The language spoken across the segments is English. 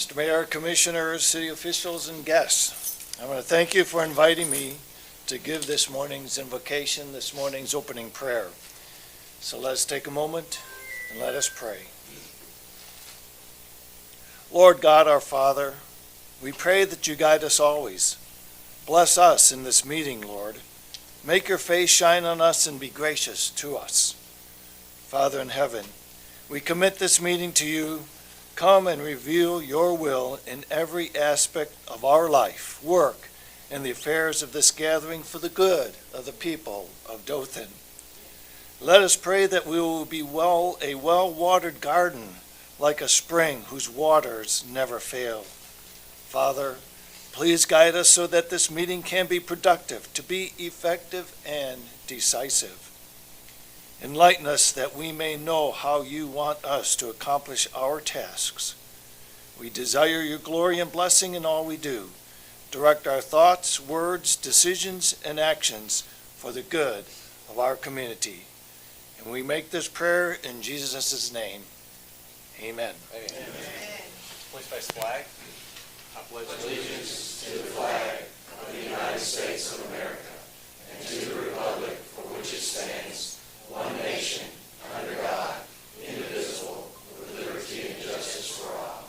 Mr. Mayor, Commissioners, city officials, and guests, I want to thank you for inviting me to give this morning's invocation, this morning's opening prayer. So let's take a moment and let us pray. Lord God, our Father, we pray that you guide us always. Bless us in this meeting, Lord. Make your face shine on us and be gracious to us. Father in heaven, we commit this meeting to you. Come and reveal your will in every aspect of our life, work, and the affairs of this gathering for the good of the people of Dothan. Let us pray that we will be a well-watered garden, like a spring whose waters never fail. Father, please guide us so that this meeting can be productive, to be effective and decisive. Enlighten us that we may know how you want us to accomplish our tasks. We desire your glory and blessing in all we do. Direct our thoughts, words, decisions, and actions for the good of our community. And we make this prayer in Jesus' name. Amen. Amen. Please face the flag. I pledge allegiance to the flag of the United States of America and to the republic for which it stands, one nation, under God, indivisible, with liberty and justice for all.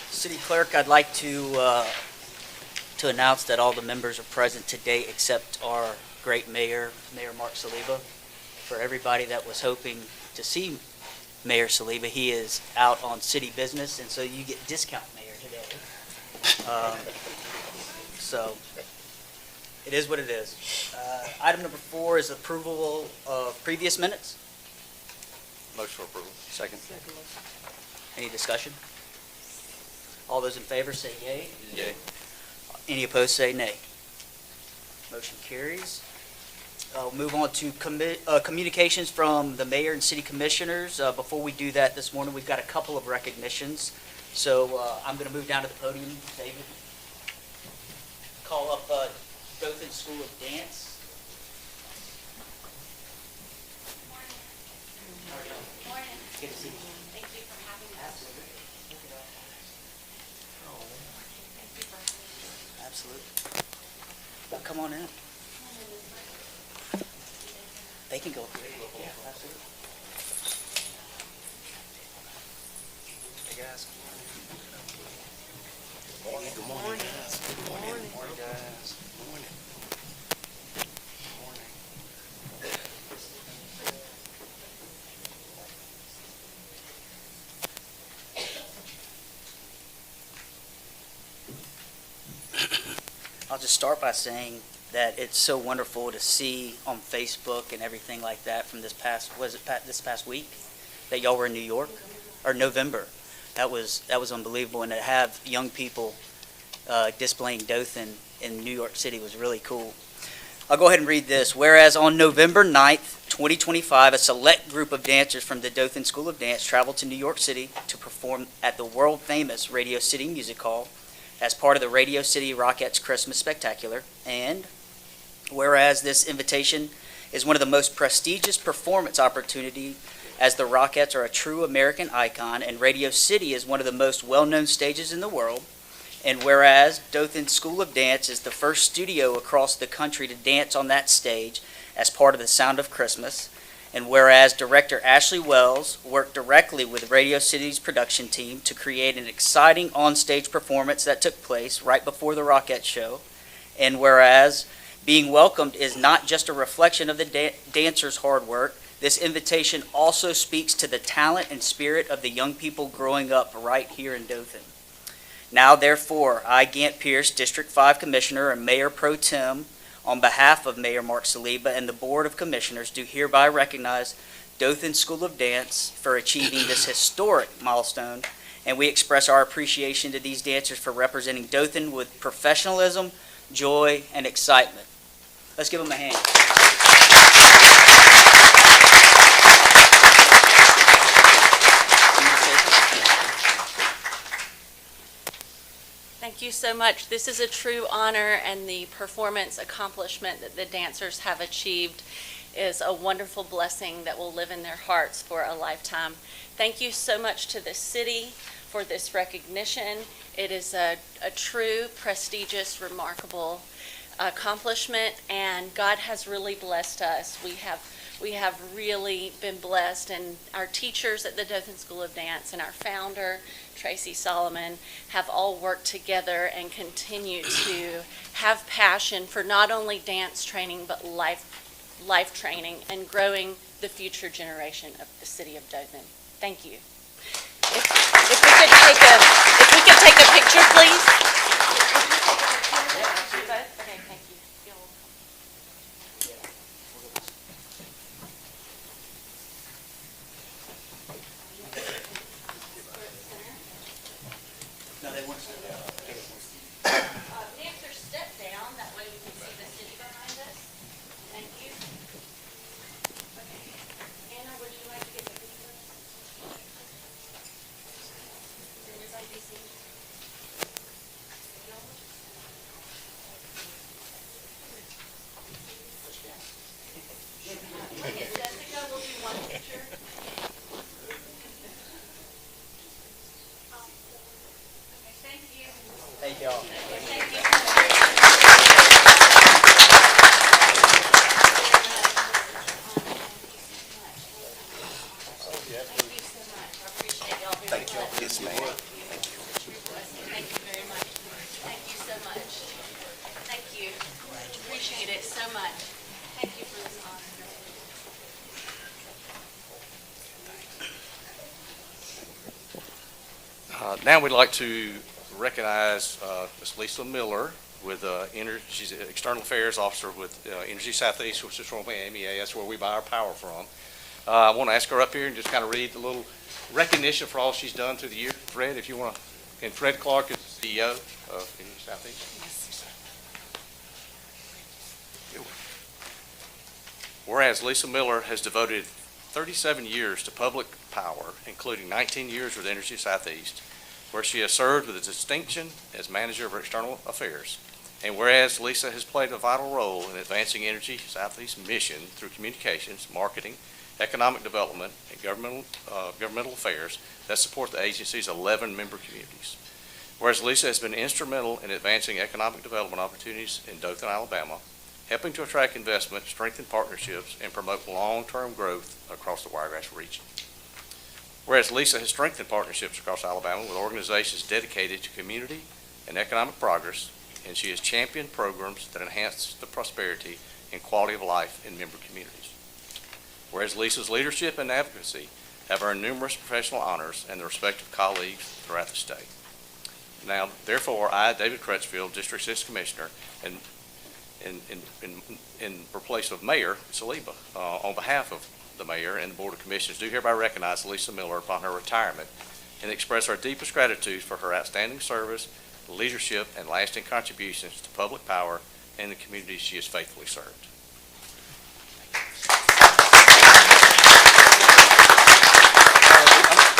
City Clerk, I'd like to announce that all the members are present today except our great mayor, Mayor Mark Saliba. For everybody that was hoping to see Mayor Saliba, he is out on city business, and so you get discount mayor today. So it is what it is. Item number 4 is approval of previous minutes. motion for approval. Second. Any discussion? All those in favor say yay. Yay. Any opposed say nay. Motion carries. We'll move on to communications from the mayor and city commissioners. Before we do that this morning, we've got a couple of recognitions. So I'm going to move down to the podium, David. Call up Dothan School of Dance. Morning. Good to see you. Thank you for having us. Absolutely. Thank you for having us. Absolutely. Well, come on in. They can go. Yeah, absolutely. Hey guys. Good morning. Good morning, guys. Good morning. Good morning, guys. Good morning. Good morning. I'll just start by saying that it's so wonderful to see on Facebook and everything like that from this past week that y'all were in New York, or November. That was unbelievable, and to have young people displaying Dothan in New York City was really cool. I'll go ahead and read this. Whereas on November 9th, 2025, a select group of dancers from the Dothan School of Dance traveled to New York City to perform at the world-famous Radio City Music Hall as part of the Radio City Rockettes Christmas Spectacular. And whereas this invitation is one of the most prestigious performance opportunities, as the Rockettes are a true American icon and Radio City is one of the most well-known stages in the world. And whereas Dothan School of Dance is the first studio across the country to dance on that stage as part of the Sound of Christmas. And whereas director Ashley Wells worked directly with Radio City's production team to create an exciting onstage performance that took place right before the Rockette show. And whereas being welcomed is not just a reflection of the dancers' hard work, this invitation also speaks to the talent and spirit of the young people growing up right here in Dothan. Now, therefore, I, Gant Pierce, District 5 Commissioner and Mayor Pro Tem, on behalf of Mayor Mark Saliba and the Board of Commissioners, do hereby recognize Dothan School of Dance for achieving this historic milestone, and we express our appreciation to these dancers for representing Dothan with professionalism, joy, and excitement. Let's give them a hand. Thank you so much. This is a true honor and the performance accomplishment that the dancers have achieved is a wonderful blessing that will live in their hearts for a lifetime. Thank you so much to the city for this recognition. It is a true, prestigious, remarkable accomplishment, and God has really blessed us. We have really been blessed, and our teachers at the Dothan School of Dance and our founder, Tracy Solomon, have all worked together and continue to have passion for not only dance training but life training and growing the future generation of the city of Dothan. Thank you. If we could take a picture, please. Okay, thank you. Next, or step down, that way we can see the city behind us. Thank you. Okay. Anna, would you like to get the picture? Is it IBC? Jessica, will do one picture. Okay, thank you. Thank y'all. Thank you. Thank you so much. I appreciate y'all very much. Thank you. Yes, ma'am. Thank you very much. Thank you so much. Thank you. Appreciate it so much. Thank you for this honor. Now we'd like to recognize Ms. Lisa Miller with she's an External Affairs Officer with Energy Southeast, which is from AMEA. That's where we buy our power from. I want to ask her up here and just kind of read a little recognition for all she's done through the year. Fred, if you want to, and Fred Clark is the CEO of Energy Southeast. Whereas Lisa Miller has devoted 37 years to public power, including 19 years with Energy Southeast, where she has served with a distinction as manager of external affairs. And whereas Lisa has played a vital role in advancing Energy Southeast's mission through communications, marketing, economic development, and governmental affairs that support the agency's 11 member communities. Whereas Lisa has been instrumental in advancing economic development opportunities in Dothan, Alabama, helping to attract investment, strengthen partnerships, and promote long-term growth across the Wiregrass region. Whereas Lisa has strengthened partnerships across Alabama with organizations dedicated to community and economic progress, and she has championed programs that enhance the prosperity and quality of life in member communities. Whereas Lisa's leadership and advocacy have earned numerous professional honors and the respect of colleagues throughout the state. Now, therefore, I, David Crutchfield, District 6 Commissioner, and in replace of Mayor Saliba, on behalf of the Mayor and the Board of Commissioners, do hereby recognize Lisa Miller upon her retirement and express our deepest gratitude for her outstanding service, leadership, and lasting contributions to public power and the communities she has faithfully served.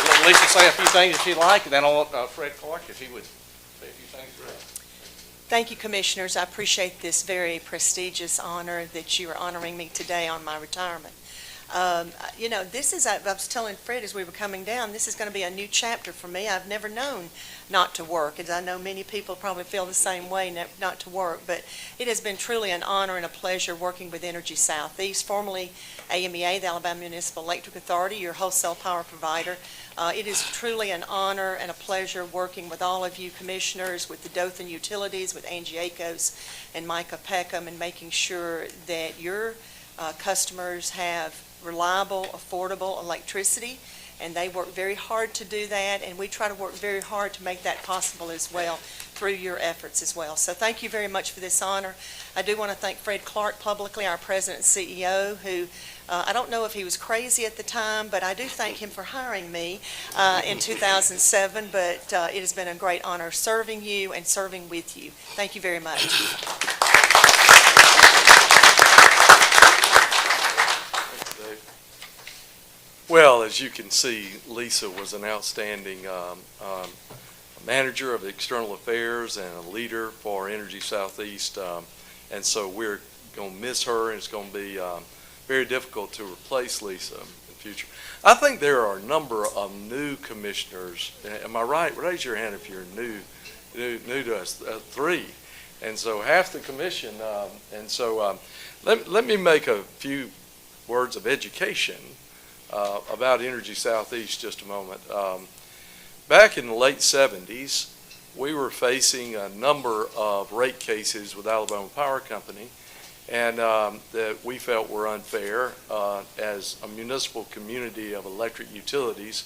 Let Lisa say a few things if she'd like, and then I'll want Fred Clark if he would say a few things for us. Thank you, Commissioners. I appreciate this very prestigious honor that you are honoring me today on my retirement. You know, this is, I was telling Fred as we were coming down, this is going to be a new chapter for me. I've never known not to work, and I know many people probably feel the same way, not to work, but it has been truly an honor and a pleasure working with Energy Southeast, formerly AMEA, the Alabama Municipal Electric Authority, your wholesale power provider. It is truly an honor and a pleasure working with all of you commissioners, with the Dothan Utilities, with Angie Akos and Micah Peckham, and making sure that your customers have reliable, affordable electricity, and they work very hard to do that, and we try to work very hard to make that possible as well through your efforts as well. So thank you very much for this honor. I do want to thank Fred Clark publicly, our President and CEO, who I don't know if he was crazy at the time, but I do thank him for hiring me in 2007, but it has been a great honor serving you and serving with you. Thank you very much. Well, as you can see, Lisa was an outstanding manager of external affairs and a leader for Energy Southeast, and so we're going to miss her, and it's going to be very difficult to replace Lisa in the future. I think there are a number of new commissioners. Am I right? Raise your hand if you're new to us. 3. And so half the commission. Let me make a few words of education about Energy Southeast just a moment. Back in the late 70s, we were facing a number of rate cases with Alabama Power Company, and that we felt were unfair as a municipal community of electric utilities.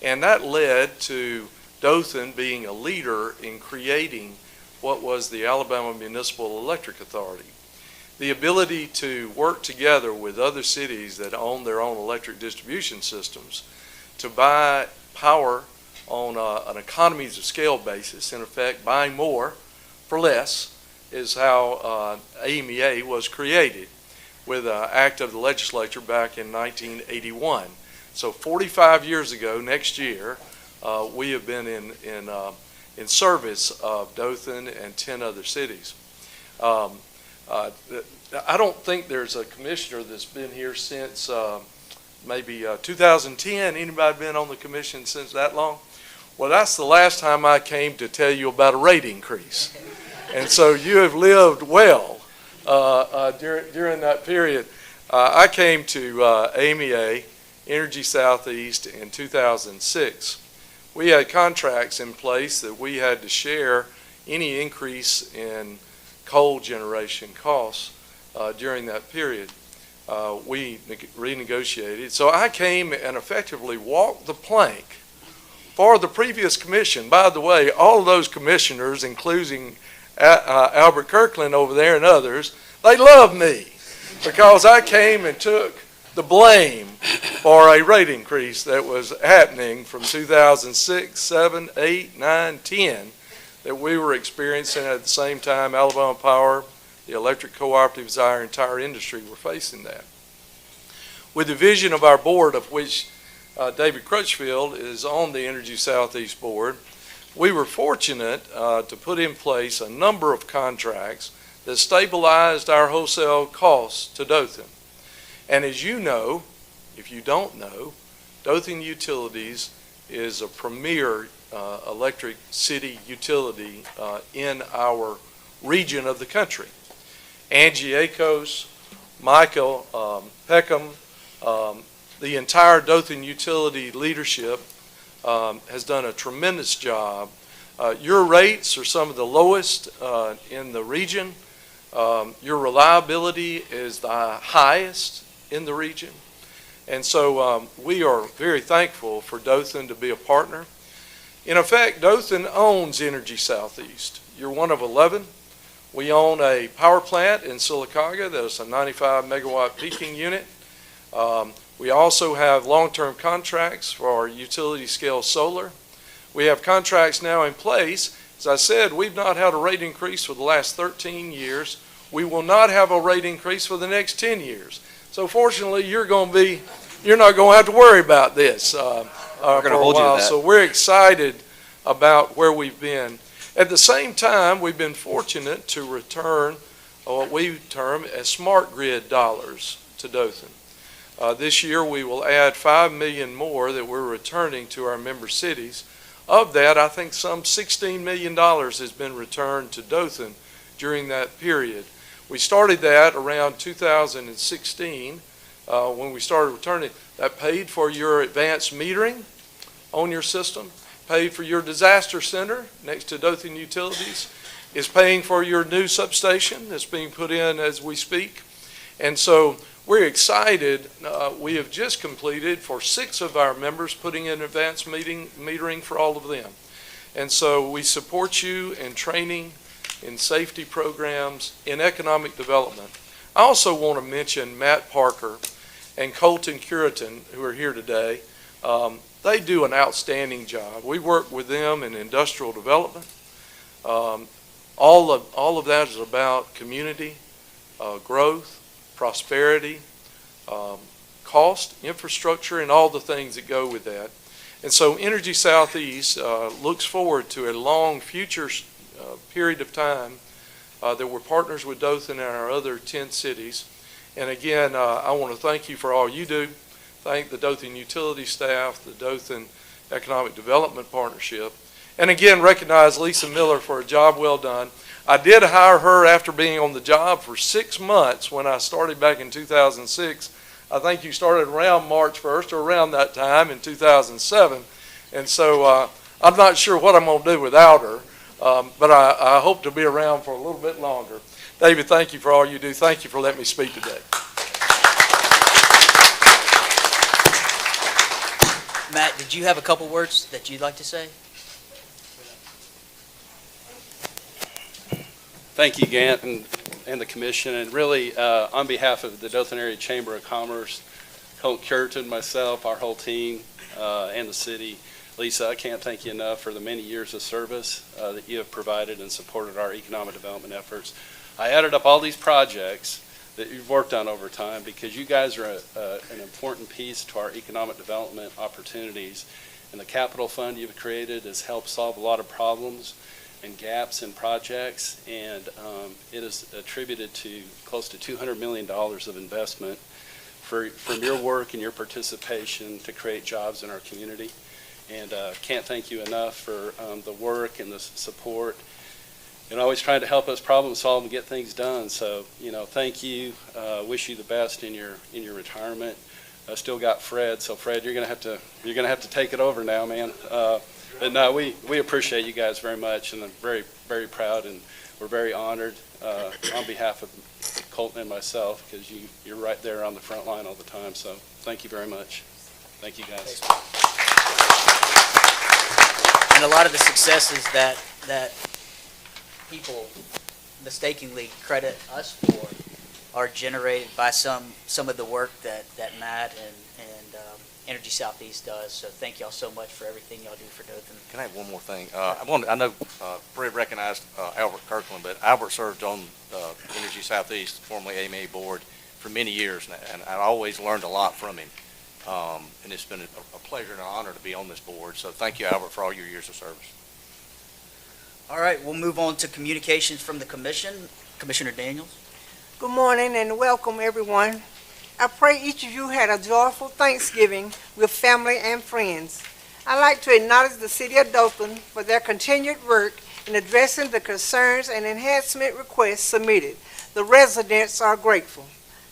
And that led to Dothan being a leader in creating what was the Alabama Municipal Electric Authority. The ability to work together with other cities that own their own electric distribution systems to buy power on an economies of scale basis, in effect buying more for less, is how AMEA was created with an act of the legislature back in 1981. So 45 years ago, next year, we have been in service of Dothan and 10 other cities. I don't think there's a commissioner that's been here since maybe 2010. Anybody been on the commission since that long? Well, that's the last time I came to tell you about a rate increase. And so you have lived well during that period. I came to AMEA, Energy Southeast, in 2006. We had contracts in place that we had to share any increase in coal generation costs during that period. We renegotiated. So I came and effectively walked the plank for the previous commission. By the way, all of those commissioners, including Albert Kirkland over there and others, they love me because I came and took the blame for a rate increase that was happening from 2006, 7, 8, 9, 10 that we were experiencing at the same time. Alabama Power, the electric cooperatives, our entire industry were facing that. With the vision of our board, of which David Crutchfield is on the Energy Southeast board, we were fortunate to put in place a number of contracts that stabilized our wholesale costs to Dothan. And as you know, if you don't know, Dothan Utilities is a premier electric city utility in our region of the country. Angie Akos, Michael Peckham, the entire Dothan utility leadership has done a tremendous job. Your rates are some of the lowest in the region. Your reliability is the highest in the region. And so we are very thankful for Dothan to be a partner. In effect, Dothan owns Energy Southeast. You're one of 11. We own a power plant in Sylacauga that's a 95 megawatt peaking unit. We also have long-term contracts for our utility scale solar. We have contracts now in place. As I said, we've not had a rate increase for the last 13 years. We will not have a rate increase for the next 10 years. So fortunately, you're not going to have to worry about this for a while. So we're excited about where we've been. At the same time, we've been fortunate to return what we term as smart grid dollars to Dothan. This year, we will add $5 million more that we're returning to our member cities. Of that, I think some $16 million has been returned to Dothan during that period. We started that around 2016 when we started returning. That paid for your advanced metering on your system, paid for your disaster center next to Dothan Utilities, is paying for your new substation that's being put in as we speak. And so we're excited. We have just completed for 6 of our members putting in advanced metering for all of them. And so we support you in training, in safety programs, in economic development. I also want to mention Matt Parker and Colton Curitan, who are here today. They do an outstanding job. We work with them in industrial development. All of that is about community, growth, prosperity, cost, infrastructure, and all the things that go with that. And so Energy Southeast looks forward to a long future period of time that we're partners with Dothan and our other 10 cities. And again, I want to thank you for all you do. Thank the Dothan Utility staff, the Dothan Economic Development Partnership, and again, recognize Lisa Miller for a job well done. I did hire her after being on the job for 6 months when I started back in 2006. I think you started around March 1st or around that time in 2007. And so I'm not sure what I'm going to do without her, but I hope to be around for a little bit longer. David, thank you for all you do. Thank you for letting me speak today. Matt, did you have a couple words that you'd like to say? Thank you, Gant, and the commission, and really on behalf of the Dothan Area Chamber of Commerce, Colt Curtin, myself, our whole team, and the city. Lisa, I can't thank you enough for the many years of service that you have provided and supported our economic development efforts. I added up all these projects that you've worked on over time because you guys are an important piece to our economic development opportunities. And the capital fund you've created has helped solve a lot of problems and gaps in projects, and it is attributed to close to $200 million of investment from your work and your participation to create jobs in our community. And can't thank you enough for the work and the support and always trying to help us problem solve and get things done. So, thank you. Wish you the best in your retirement. I still got Fred, so Fred, you're gonna have to take it over now, man. But no, we appreciate you guys very much, and I'm very, very proud, and we're very honored on behalf of Colton and myself, because you're right there on the front line all the time. So thank you very much. Thank you, guys. And a lot of the successes that people mistakenly credit us for are generated by some of the work that Matt and Energy Southeast does. So thank y'all so much for everything y'all do for Dothan. Can I have one more thing? I know Fred recognized Albert Kirkland, but Albert served on Energy Southeast, formerly AMA board, for many years, and I always learned a lot from him. And it's been a pleasure and an honor to be on this board. So thank you, Albert, for all your years of service. All right, we'll move on to communications from the commission. Commissioner Daniels. Good morning and welcome, everyone. I pray each of you had a joyful Thanksgiving with family and friends. I'd like to acknowledge the City of Dothan for their continued work in addressing the concerns and enhancement requests submitted. The residents are grateful.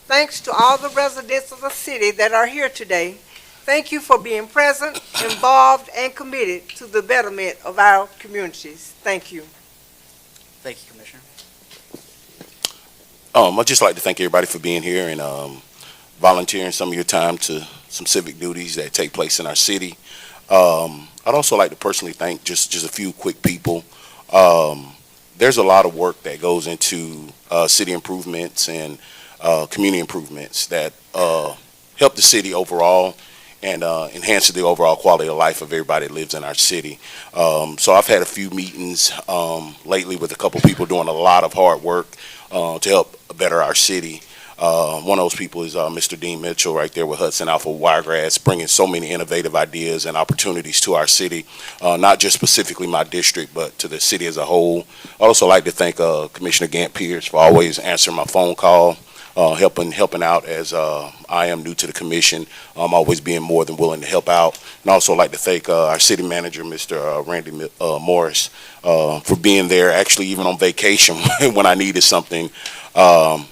Thanks to all the residents of the city that are here today. Thank you for being present, involved, and committed to the betterment of our communities. Thank you. Thank you, Commissioner. I'd just like to thank everybody for being here and volunteering some of your time to some civic duties that take place in our city. I'd also like to personally thank just a few quick people. There's a lot of work that goes into city improvements and community improvements that help the city overall and enhance the overall quality of life of everybody that lives in our city. So I've had a few meetings lately with a couple people doing a lot of hard work to help better our city. One of those people is Mr. Dean Mitchell right there with Hudson Alpha Wiregrass, bringing so many innovative ideas and opportunities to our city, not just specifically my district, but to the city as a whole. I'd also like to thank Commissioner Gant Pierce for always answering my phone call, helping out as I am new to the commission. I'm always being more than willing to help out. And I also like to thank our city manager, Mr. Randy Morris, for being there, actually even on vacation when I needed something.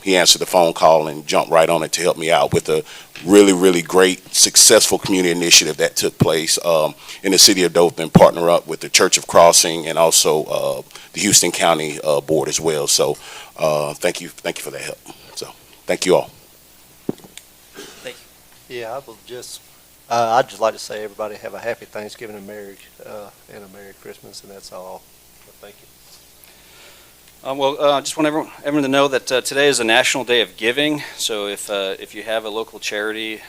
He answered the phone call and jumped right on it to help me out with a really, really great, successful community initiative that took place in the city of Dothan, partner up with the Church of Crossing and also the Houston County Board as well. So thank you for that help. So thank you all. Thank you. Yeah, I'd just like to say everybody have a happy Thanksgiving and marriage and a Merry Christmas, and that's all. But thank you. I just want everyone to know that today is a National Day of Giving. So if you have a local charity,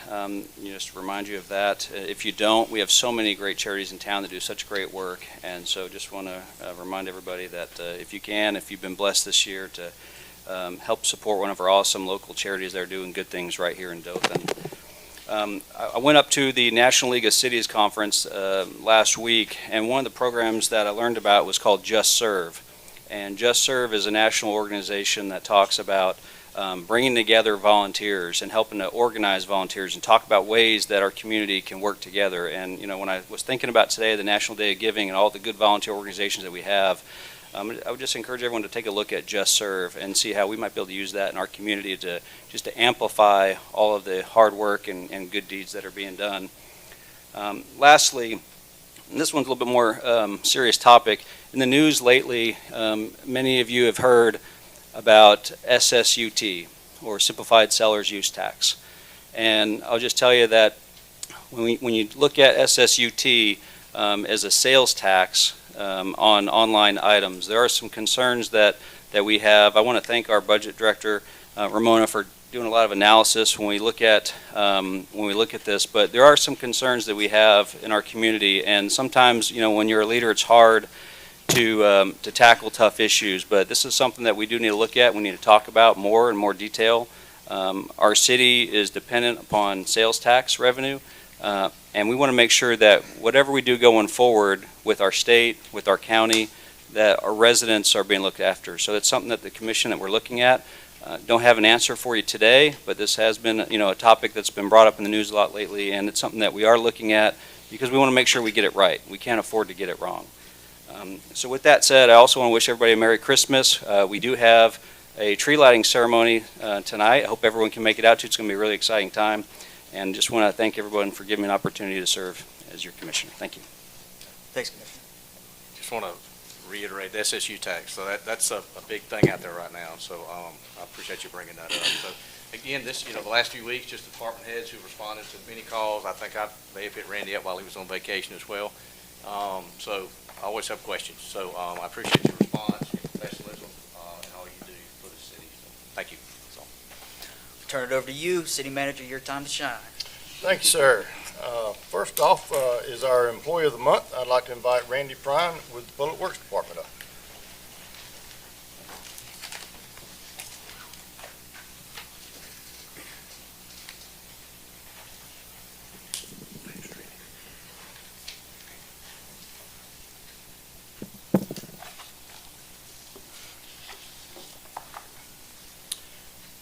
just remind you of that. If you don't, we have so many great charities in town that do such great work. And so just want to remind everybody that if you can, if you've been blessed this year to help support one of our awesome local charities that are doing good things right here in Dothan. I went up to the National League of Cities conference last week, and one of the programs that I learned about was called Just Serve. And Just Serve is a national organization that talks about bringing together volunteers and helping to organize volunteers and talk about ways that our community can work together. And, when I was thinking about today, the National Day of Giving and all the good volunteer organizations that we have, I would just encourage everyone to take a look at Just Serve and see how we might be able to use that in our community to amplify all of the hard work and good deeds that are being done. Lastly, and this one's a little bit more serious topic. In the news lately, many of you have heard about SSUT, or Simplified Seller's Use Tax. And I'll just tell you that when you look at SSUT as a sales tax on online items, there are some concerns that we have. I want to thank our budget director, Ramona, for doing a lot of analysis when we look at this. But there are some concerns that we have in our community, and sometimes, when you're a leader, it's hard to tackle tough issues. But this is something that we do need to look at. We need to talk about more in more detail. Our city is dependent upon sales tax revenue. And we want to make sure that whatever we do going forward with our state, with our county, that our residents are being looked after. So it's something that the commission that we're looking at. Don't have an answer for you today, but this has been a topic that's been brought up in the news a lot lately, and it's something that we are looking at because we want to make sure we get it right. We can't afford to get it wrong. So with that said, I also want to wish everybody a Merry Christmas. We do have a tree lighting ceremony tonight. I hope everyone can make it out to. It's going to be a really exciting time. And just want to thank everyone for giving me an opportunity to serve as your commissioner. Thank you. Thanks, Commissioner. Just want to reiterate the SSU tax. So that's a big thing out there right now. So I appreciate you bringing that up. So again, the last few weeks, just department heads who responded to many calls. I think I may have hit Randy up while he was on vacation as well. So I always have questions. So I appreciate your response, your professionalism, and all you do for the city. So thank you. Turn it over to you, City Manager, your time to shine. Thank you, sir. First off is our Employee of the Month. I'd like to invite Randy Prine with the Public Works Department up.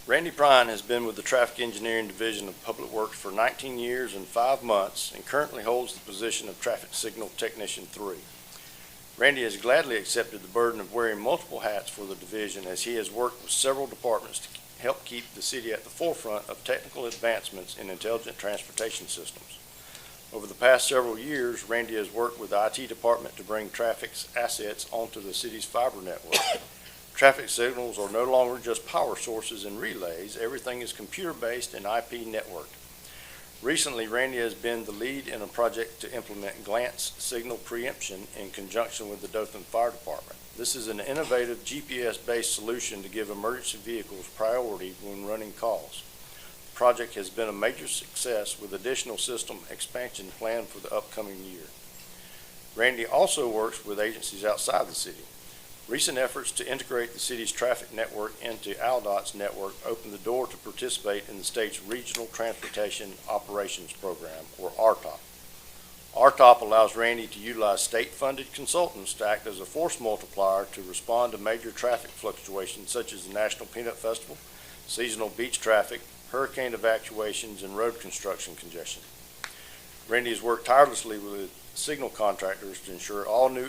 Randy Prine has been with the Traffic Engineering Division of Public Works for 19 years and 5 months and currently holds the position of Traffic Signal Technician 3. Randy has gladly accepted the burden of wearing multiple hats for the division as he has worked with several departments to help keep the city at the forefront of technical advancements in intelligent transportation systems. Over the past several years, Randy has worked with the IT department to bring traffic's assets onto the city's fiber network. Traffic signals are no longer just power sources and relays. Everything is computer-based and IP networked. Recently, Randy has been the lead in a project to implement glance signal preemption in conjunction with the Dothan Fire Department. This is an innovative GPS-based solution to give emergency vehicles priority when running calls. The project has been a major success with additional system expansion planned for the upcoming year. Randy also works with agencies outside the city. Recent efforts to integrate the city's traffic network into ALDOT's network opened the door to participate in the state's Regional Transportation Operations Program, or RTOP. RTOP allows Randy to utilize state-funded consultants to act as a force multiplier to respond to major traffic fluctuations such as the National Peanut Festival, seasonal beach traffic, hurricane evacuations, and road construction congestion. Randy has worked tirelessly with signal contractors to ensure all new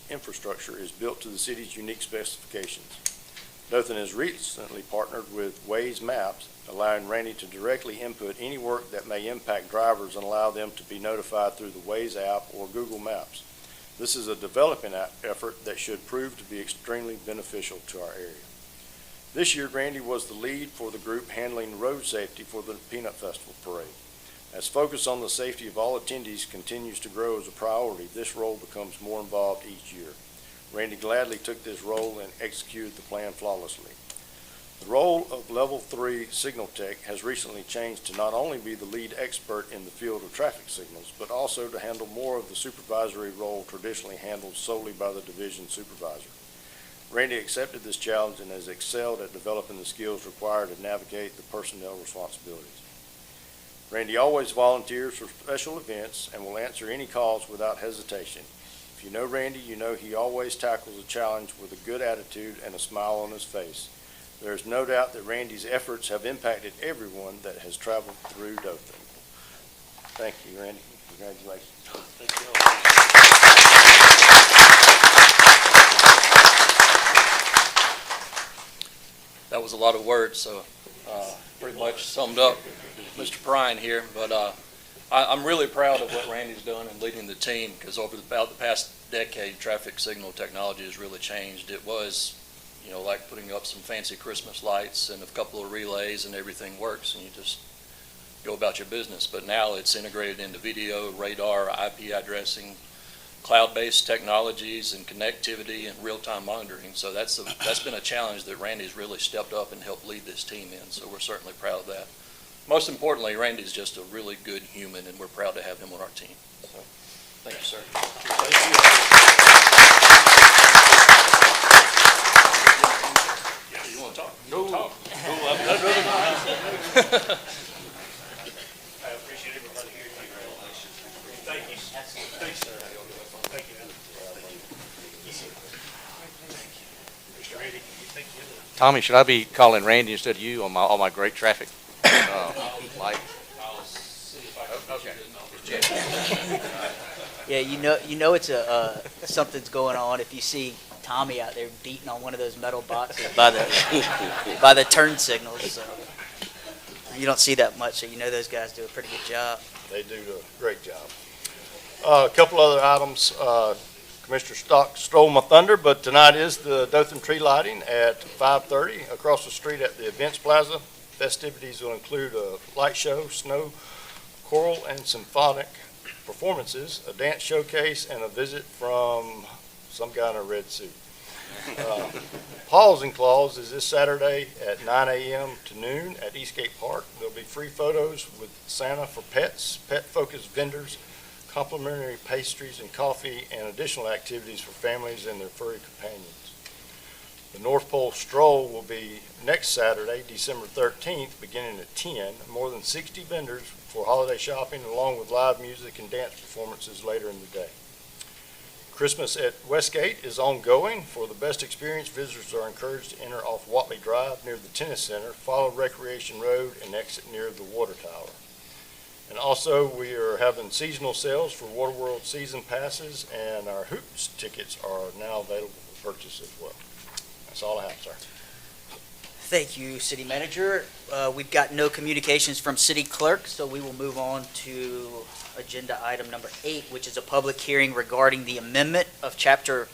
infrastructure is built to the city's unique specifications. Dothan has recently partnered with Waze Maps, allowing Randy to directly input any work that may impact drivers and allow them to be notified through the Waze app or Google Maps. This is a development effort that should prove to be extremely beneficial to our area. This year, Randy was the lead for the group handling road safety for the Peanut Festival Parade. As focus on the safety of all attendees continues to grow as a priority, this role becomes more involved each year. Randy gladly took this role and executed the plan flawlessly. The role of Level 3 Signal Tech has recently changed to not only be the lead expert in the field of traffic signals, but also to handle more of the supervisory role traditionally handled solely by the division supervisor. Randy accepted this challenge and has excelled at developing the skills required to navigate the personnel responsibilities. Randy always volunteers for special events and will answer any calls without hesitation. If you know Randy, you know he always tackles a challenge with a good attitude and a smile on his face. There is no doubt that Randy's efforts have impacted everyone that has traveled through Dothan. Thank you, Randy. Congratulations. Thank you. That was a lot of words, so pretty much summed up Mr. Bryan here. But I'm really proud of what Randy's done in leading the team, because over about the past decade, traffic signal technology has really changed. It was, like putting up some fancy Christmas lights and a couple of relays and everything works and you just go about your business. But now it's integrated into video, radar, IP addressing, cloud-based technologies and connectivity and real-time monitoring. So that's been a challenge that Randy's really stepped up and helped lead this team in. So we're certainly proud of that. Most importantly, Randy's just a really good human, and we're proud to have him on our team. So, thank you, sir. You want to talk? No. Talk. I appreciate everybody here. Thank you. Thanks, sir. Thank you. Mr. Randy, thank you. Tommy, should I be calling Randy instead of you on all my great traffic? Light? Okay. Yeah, you know it's something's going on if you see Tommy out there beating on one of those metal boxes by the turn signals. So you don't see that much, so you know those guys do a pretty good job. They do a great job. A couple other items. Commissioner Stock stole my thunder, but tonight is the Dothan tree lighting at 5:30 across the street at the Events Plaza. Festivities will include a light show, snow, choral, and symphonic performances, a dance showcase, and a visit from some guy in a red suit. Paws and Claws is this Saturday at 9 a.m. to noon at Eastgate Park. There'll be free photos with Santa for pets, pet-focused vendors, complimentary pastries and coffee, and additional activities for families and their furry companions. The North Pole Stroll will be next Saturday, December 13th, beginning at 10. More than 60 vendors for holiday shopping, along with live music and dance performances later in the day. Christmas at Westgate is ongoing. For the best experience, visitors are encouraged to enter off Watley Drive near the tennis center, follow Recreation Road, and exit near the water tower. And also, we are having seasonal sales for Waterworld season passes, and our hoops tickets are now available for purchase as well. That's all I have, sir. Thank you, City Manager. We've got no communications from City Clerk, so we will move on to agenda item number 8, which is a public hearing regarding the amendment of Chapter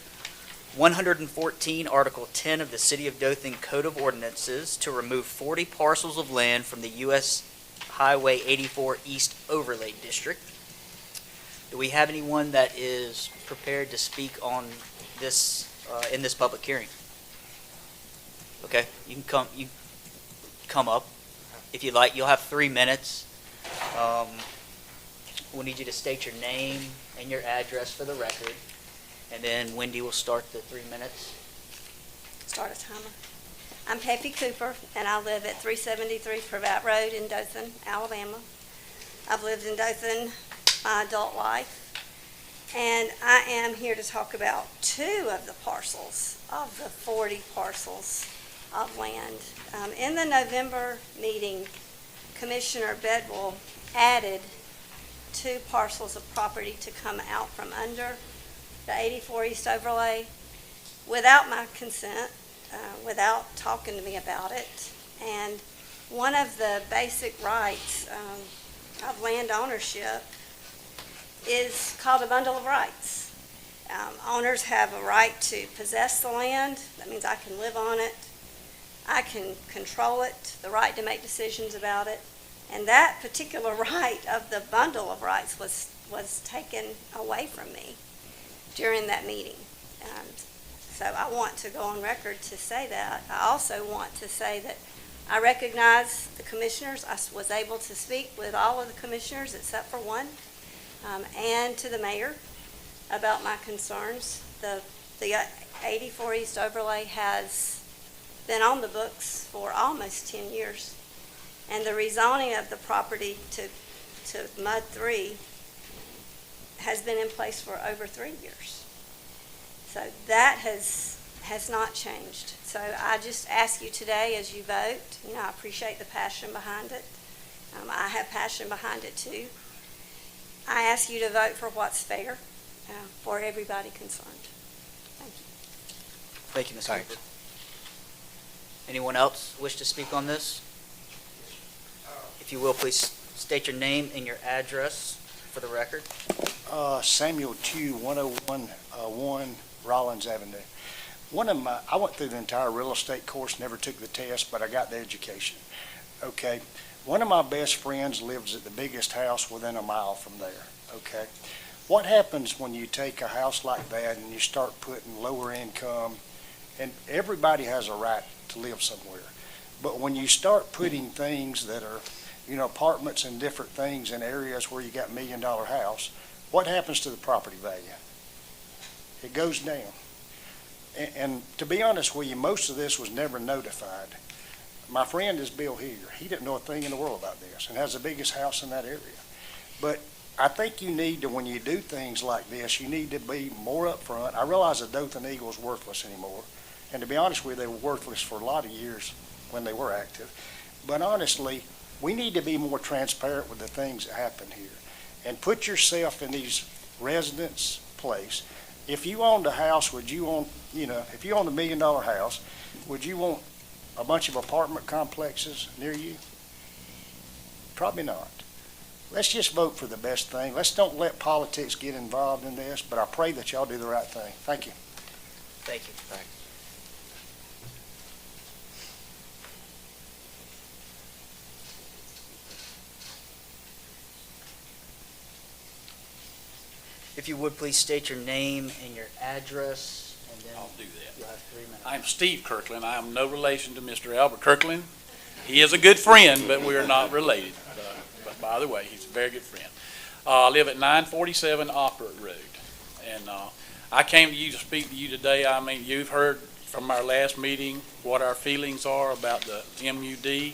114, Article 10 of the City of Dothan Code of Ordinances to remove 40 parcels of land from the U.S. Highway 84 East Overlay District. Do we have anyone that is prepared to speak on this in this public hearing? Okay, you can come up if you'd like. You'll have 3 minutes. We'll need you to state your name and your address for the record, and then Wendy will start the 3 minutes. Start a timer. I'm Peppy Cooper, and I live at 373 Pravat Road in Dothan, Alabama. I've lived in Dothan my adult life, and I am here to talk about 2 of the parcels of the 40 parcels of land. In the November meeting, Commissioner Bedwell added 2 parcels of property to come out from under the 84 East Overlay without my consent, without talking to me about it. And one of the basic rights of land ownership is called a bundle of rights. Owners have a right to possess the land. That means I can live on it. I can control it, the right to make decisions about it. And that particular right of the bundle of rights was taken away from me during that meeting. So I want to go on record to say that. I also want to say that I recognize the commissioners. I was able to speak with all of the commissioners except for one, and to the mayor about my concerns. The 84 East Overlay has been on the books for almost 10 years, and the rezoning of the property to MUD 3 has been in place for over 3 years. So that has has not changed. So I just ask you today as you vote, I appreciate the passion behind it. I have passion behind it too. I ask you to vote for what's fair for everybody concerned. Thank you. Thank you, Ms. Cooper. Anyone else wish to speak on this? If you will, please state your name and your address for the record. Samuel Tew, 101 Rollins Avenue. I went through the entire real estate course, never took the test, but I got the education. Okay. One of my best friends lives at the biggest house within a mile from there. Okay. What happens when you take a house like that and you start putting lower income, and everybody has a right to live somewhere, but when you start putting things that are, apartments and different things in areas where you got $1 million house, what happens to the property value? It goes down. And to be honest with you, most of this was never notified. My friend is Bill here. He didn't know a thing in the world about this and has the biggest house in that area. But I think you need to, when you do things like this, you need to be more upfront. I realize the Dothan Eagle's worthless anymore. And to be honest with you, they were worthless for a lot of years when they were active. But honestly, we need to be more transparent with the things that happen here. And put yourself in these residents' place. If you owned a house, would you want, if you owned $1 million house, would you want a bunch of apartment complexes near you? Probably not. Let's just vote for the best thing. Let's don't let politics get involved in this, but I pray that y'all do the right thing. Thank you. Thank you. Thanks. If you would, please state your name and your address, and then I'll do that. you'll have 3 minutes. I'm Steve Kirkland. I am no relation to Mr. Albert Kirkland. He is a good friend, but we are not related. But by the way, he's a very good friend. I live at 947 Opera Road. And I came to you to speak to you today. I mean, you've heard from our last meeting what our feelings are about the MUD.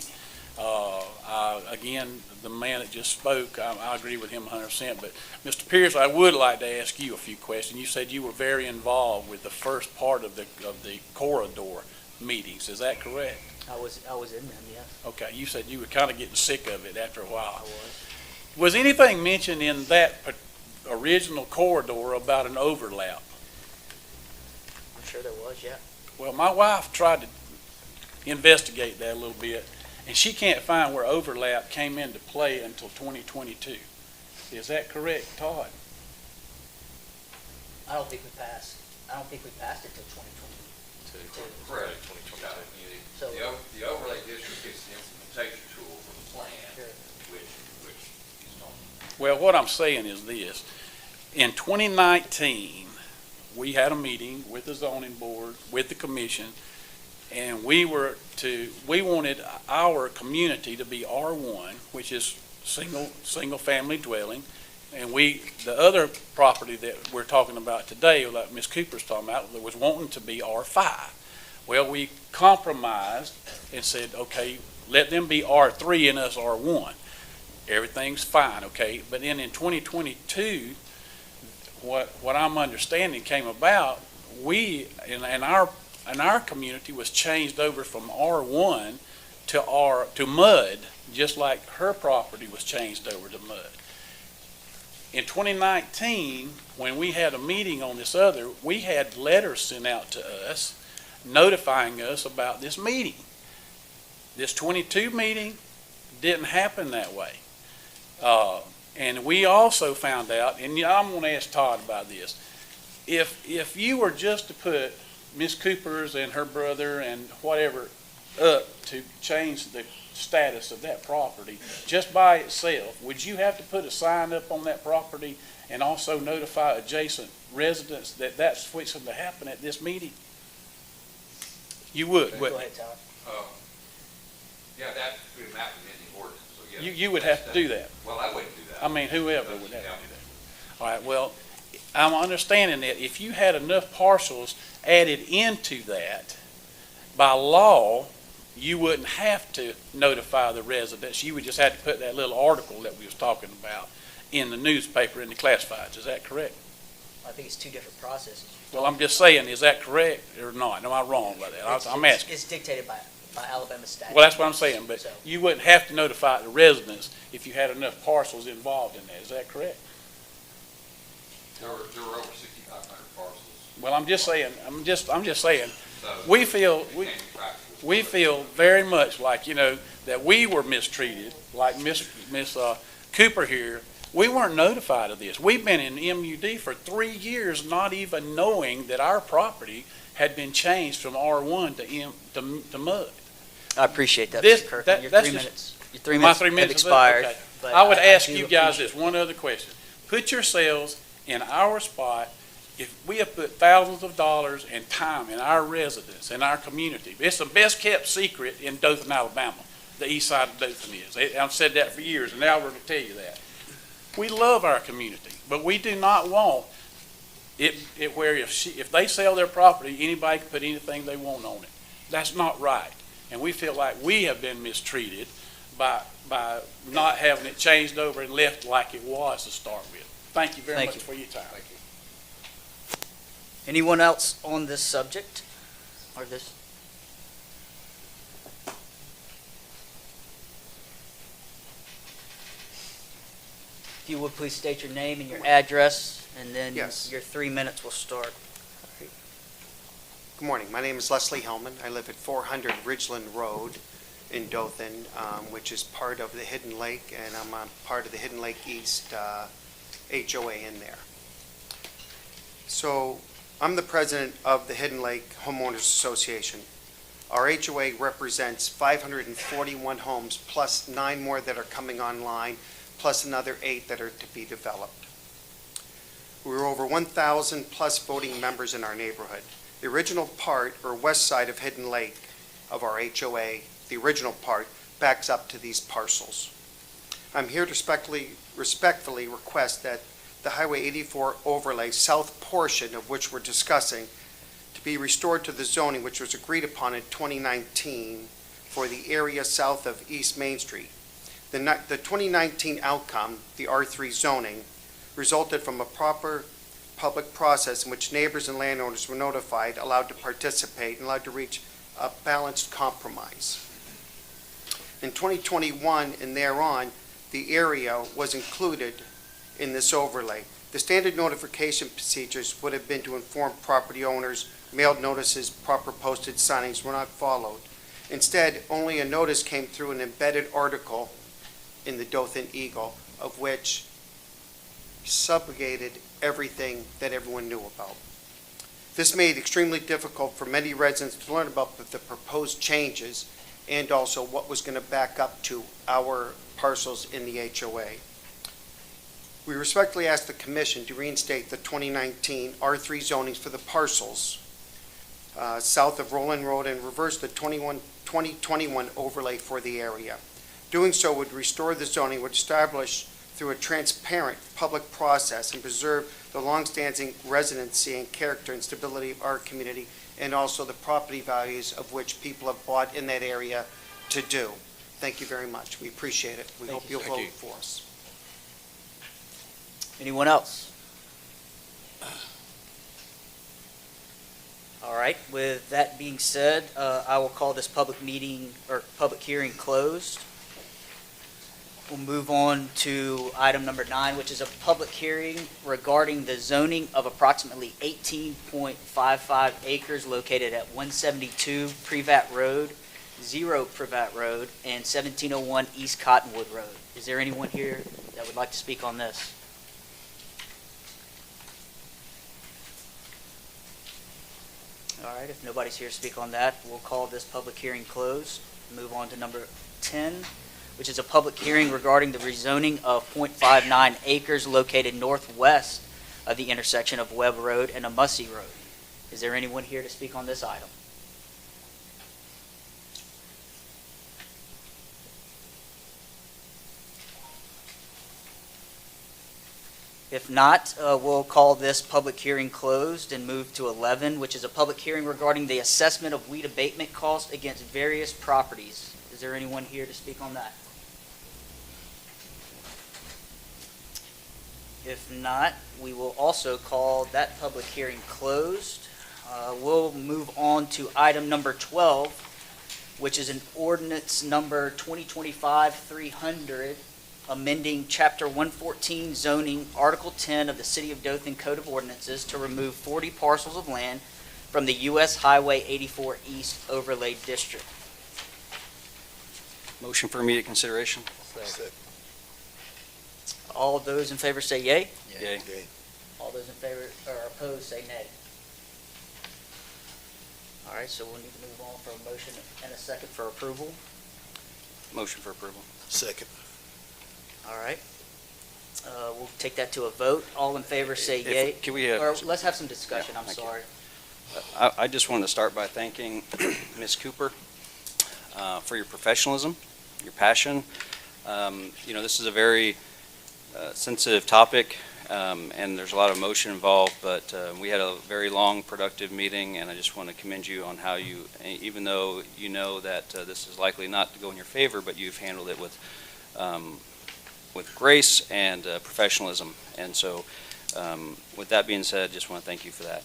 Again, the man that just spoke, I agree with him 100%. But Mr. Pierce, I would like to ask you a few questions. You said you were very involved with the first part of the corridor meetings. Is that correct? I was in them, yes. Okay. You said you were kind of getting sick of it after a while. I was. Was anything mentioned in that original corridor about an overlap? I'm sure there was, yeah. Well, my wife tried to investigate that a little bit, and she can't find where overlap came into play until 2022. Is that correct, Todd? I don't think we passed it till 2022. Correct. So, The overlay district is the implementation tool for the plan, Sure. which is not. Well, what I'm saying is this. In 2019, we had a meeting with the zoning board, with the commission, and we wanted our community to be R1, which is single family dwelling, and the other property that we're talking about today, like Ms. Cooper's talking about, that was wanting to be R5. Well, we compromised and said, okay, let them be R3 and us R1. Everything's fine, okay? But then in 2022, what I'm understanding came about, we in our community was changed over from R1 to MUD, just like her property was changed over to MUD. In 2019, when we had a meeting on this we had letters sent out to us notifying us about this meeting. This 22 meeting didn't happen that way. And we also found out, and I'm going to ask Todd about this, if you were just to put Miss Cooper's and her brother and whatever up to change the status of that property just by itself, would you have to put a sign up on that property and also notify adjacent residents that that's fixing to happen at this meeting? You would, Go wouldn't ahead, Todd. Yeah, that could happen in the ordinance, so yes. you would have to do that. Well, I wouldn't do that. I mean, whoever would have to do that. All right, well, I'm understanding that if you had enough parcels added into that, by law, you wouldn't have to notify the residents. You would just have to put that little article that we was talking about in the newspaper, in the classifieds. Is that correct? I think it's two different processes. Well, I'm just saying, is that correct or not? Am I wrong by that? I'm asking. It's dictated by Alabama statute. Well, that's what I'm saying, but So- you wouldn't have to notify the residents if you had enough parcels involved in that. Is that correct? There were over 6,500 parcels. Well, I'm just saying, So we feel, it can't be practical. we feel very much like, that we were mistreated, like Miss Cooper here. We weren't notified of this. We've been in MUD for 3 years, not even knowing that our property had been changed from R1 to MUD. I appreciate that, This- Mr. Kirkland. that- Your that's 3 just- minutes, your 3 My minutes 3 have minutes is up? expired. Okay. but I would ask do you guys appreciate this one other question. Put yourselves in our spot. If we have put thousands of dollars and time in our residents, in our community, it's the best kept secret in Dothan, Alabama. The east side of Dothan is. I've said that for years, and Albert will tell you that. We love our community, but we do not want it where if they sell their property, anybody can put anything they want on it. That's not right. And we feel like we have been mistreated by not having it changed over and left like it was to start with. Thank you very Thank much you. for your time. Thank you. Anyone else on this subject or this? If you would please state your name and your address, and then Yes. your 3 minutes will start. Good morning. My name is Leslie Hellman. I live at 400 Ridgeland Road in Dothan, which is part of the Hidden Lake, and I'm on part of the Hidden Lake East HOA in there. So I'm the president of the Hidden Lake Homeowners Association. Our HOA represents 541 homes, plus 9 more that are coming online, plus another 8 that are to be developed. We're over 1,000 plus voting members in our neighborhood. The original part, or west side of Hidden Lake of our HOA, the original part, backs up to these parcels. I'm here to respectfully request that the Highway 84 overlay south portion of which we're discussing to be restored to the zoning which was agreed upon in 2019 for the area south of East Main Street. The 2019 outcome, the R3 zoning, resulted from a proper public process in which neighbors and landowners were notified, allowed to participate, and allowed to reach a balanced compromise. In 2021 and thereon, the area was included in this overlay. The standard notification procedures would have been to inform property owners, mailed notices, proper posted signings were not followed. Instead, only a notice came through an embedded article in the Dothan Eagle, of which subrogated everything that everyone knew about. This made it extremely difficult for many residents to learn about the proposed changes and also what was going to back up to our parcels in the HOA. We respectfully ask the Commission to reinstate the 2019 R3 zonings for the parcels south of Roland Road and reverse the 2021 overlay for the area. Doing so would restore the zoning, would establish through a transparent public process and preserve the longstanding residency and character and stability of our community, and also the property values of which people have bought in that area to do. Thank you very much. We appreciate it. We hope you'll vote for us. Anyone else? All right, with that being said, I will call this public meeting, or public hearing closed. We'll move on to item number 9, which is a public hearing regarding the zoning of approximately 18.55 acres located at 172 Privat Road, 0 Privat Road, and 1701 East Cottonwood Road. Is there anyone here that would like to speak on this? All right, if nobody's here to speak on that, we'll call this public hearing closed. Move on to number 10, which is a public hearing regarding the rezoning of .59 acres located northwest of the intersection of Webb Road and Amussy Road. Is there anyone here to speak on this item? If not, we'll call this public hearing closed and move to 11, which is a public hearing regarding the assessment of weed abatement costs against various properties. Is there anyone here to speak on that? If not, we will also call that public hearing closed. We'll move on to item number 12, which is an ordinance number 2025-300, amending Chapter 114 zoning, Article 10 of the City of Dothan Code of Ordinances to remove 40 parcels of land from the U.S. Highway 84 East Overlay District. Motion for immediate consideration? All those in favor say yea. Yay. All those in favor or opposed say nay. All right, so we'll need to move on for a motion and a second for approval. Motion for approval. Second. All right. We'll take that to a vote. All in favor say yea. Can we, Or let's have some discussion, I'm thank you. sorry. I just wanted to start by thanking Ms. Cooper for your professionalism, your passion. This is a very sensitive topic, and there's a lot of emotion involved, but we had a very long, productive meeting, and I just want to commend you on how you, even though you know that this is likely not to go in your favor, but you've handled it with grace and professionalism. And so with that being said, just want to thank you for that.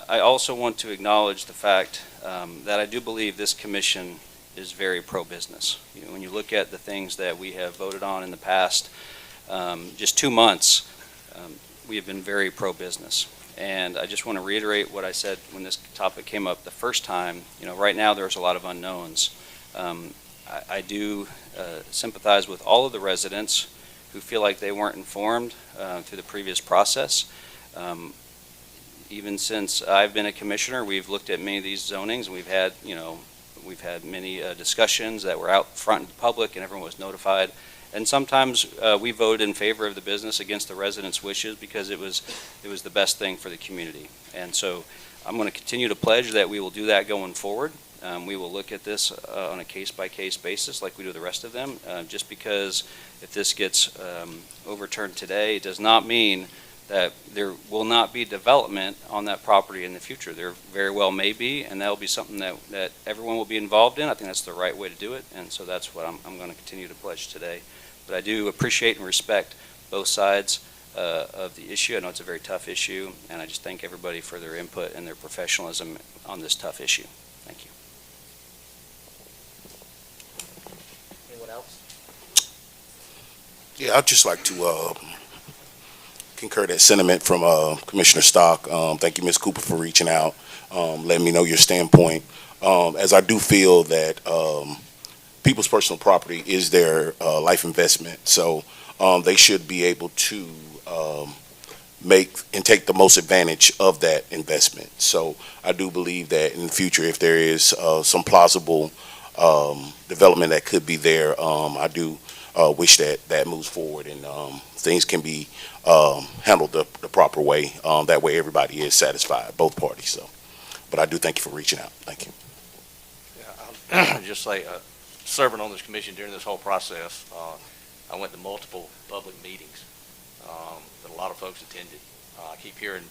I also want to acknowledge the fact that I do believe this commission is very pro-business. When you look at the things that we have voted on in the past, just 2 months, we have been very pro-business. And I just want to reiterate what I said when this topic came up the first time. Right now there's a lot of unknowns. I do sympathize with all of the residents who feel like they weren't informed through the previous process. Even since I've been a commissioner, we've looked at many of these zonings, and we've had many discussions that were out front in the public, and everyone was notified. And sometimes we voted in favor of the business against the residents' wishes because it was the best thing for the community. And so I'm going to continue to pledge that we will do that going forward. We will look at this on a case-by-case basis like we do the rest of them. Just because if this gets overturned today, it does not mean that there will not be development on that property in the future. There very well may be, and that will be something that everyone will be involved in. I think that's the right way to do it, and so that's what I'm going to continue to pledge today. But I do appreciate and respect both sides of the issue. I know it's a very tough issue, and I just thank everybody for their input and their professionalism on this tough issue. Thank you. Anyone else? Yeah, I'd just like to concur that sentiment from Commissioner Stock. Thank you, Ms. Cooper, for reaching out, letting me know your standpoint. As I do feel that people's personal property is their life investment, so they should be able to make and take the most advantage of that investment. So I do believe that in the future, if there is some plausible development that could be there, I do wish that moves forward and things can be handled the proper way. That way everybody is satisfied, both parties. So, but I do thank you for reaching out. Thank you. Yeah, I'll just say, serving on this commission during this whole process, I went to multiple public meetings that a lot of folks attended. I keep hearing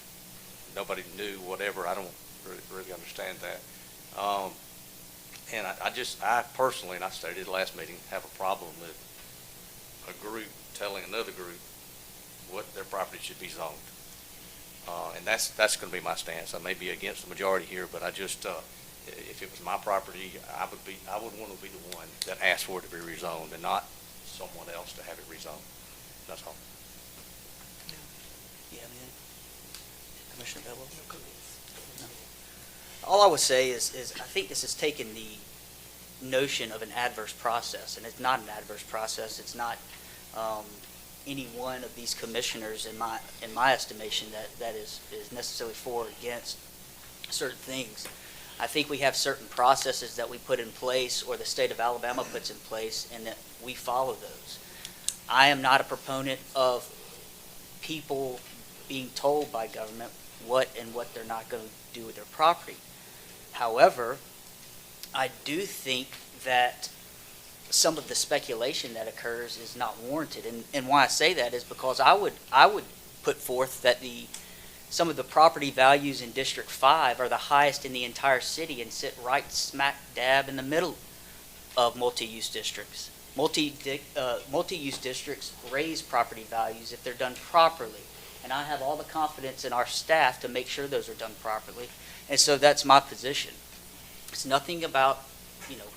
nobody knew whatever. I don't really understand that. And I personally, and I stated at the last meeting, have a problem with a group telling another group what their property should be zoned. And that's going to be my stance. I may be against the majority here, but I just, if it was my property, I would want to be the one that asked for it to be rezoned and not someone else to have it rezoned. That's all. You have anything? Commissioner Bellows? No. All I would say is I think this has taken the notion of an adverse process, and it's not an adverse process. It's not any one of these commissioners, in my estimation, that is necessarily for or against certain things. I think we have certain processes that we put in place, or the state of Alabama puts in place, and that we follow those. I am not a proponent of people being told by government what they're not going to do with their property. However, I do think that some of the speculation that occurs is not warranted. And why I say that is because I would put forth that some of the property values in District 5 are the highest in the entire city and sit right smack dab in the middle of multi-use districts. multi-use districts raise property values if they're done properly. And I have all the confidence in our staff to make sure those are done properly. And so that's my position. It's nothing about,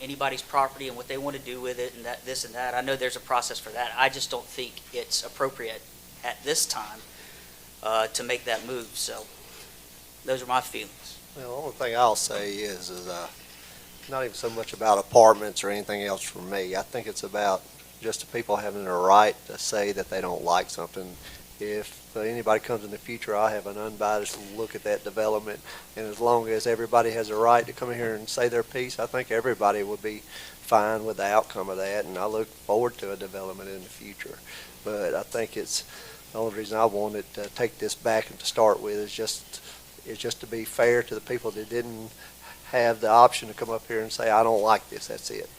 anybody's property and what they want to do with it and that, this and that. I know there's a process for that. I just don't think it's appropriate at this time to make that move. So those are my feelings. Well, the only thing I'll say is not even so much about apartments or anything else for me. I think it's about just the people having the right to say that they don't like something. If anybody comes in the future, I have an unbiased look at that development, and as long as everybody has a right to come in here and say their piece, I think everybody would be fine with the outcome of that, and I look forward to a development in the future. But I think it's the only reason I wanted to take this back and to start with is just to be fair to the people that didn't have the option to come up here and say, I don't like this, that's it.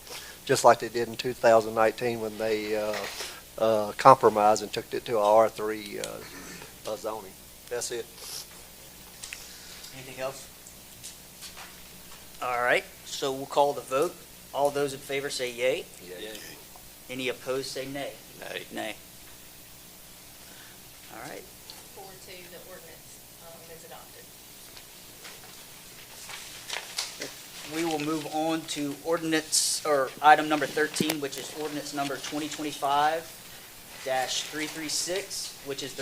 Just like they did in 2019 when they compromised and took it to a R3 zoning. That's it. Anything else? All right, so we'll call the vote. All those in favor say yay. Yay. Any opposed say nay. Nay. Nay. All right. 4-2, the ordinance is adopted. We will move on to ordinance, or item number 13, which is ordinance number 2025-336, which is the